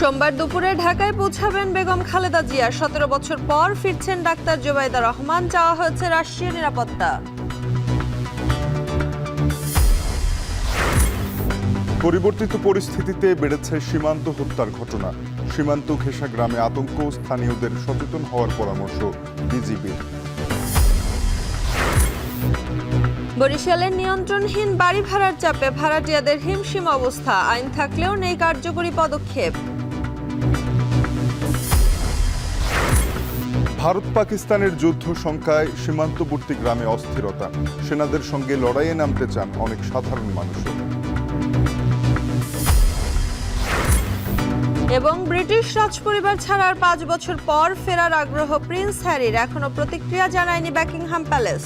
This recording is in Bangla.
সোমবার দুপুরে ঢাকায় পৌঁছাবেন বেগম খালেদা জিয়া। 17 বছর পর ফিরছেন ডাক্তার জোবাইদা রহমান। চাওয়া হয়েছে রাষ্ট্রীয় নিরাপত্তা। পরিবর্তিত পরিস্থিতিতে বেড়েছে সীমান্ত হত্যার ঘটনা। সীমান্ত ঘেঁষা গ্রামে আতঙ্ক, স্থানীয়দের সচেতন হওয়ার পরামর্শ বিজিবির। বরিশালের নিয়ন্ত্রণহীন বাড়ি ভাড়ার চাপে ভাড়াটিয়াদের হিমশিম অবস্থা। আইন থাকলেও নেই কার্যকরী পদক্ষেপ। ভারত পাকিস্তানের যুদ্ধ শঙ্কায় সীমান্তবর্তী গ্রামে অস্থিরতা। সেনাদের সঙ্গে লড়াইয়ে নামতে চান অনেক সাধারণ মানুষও। এবং ব্রিটিশ রাজপরিবার ছাড়ার 5 বছর পর ফেরার আগ্রহ প্রিন্স হ্যারির। এখনো প্রতিক্রিয়া জানায়নি বাকিংহাম প্যালেস।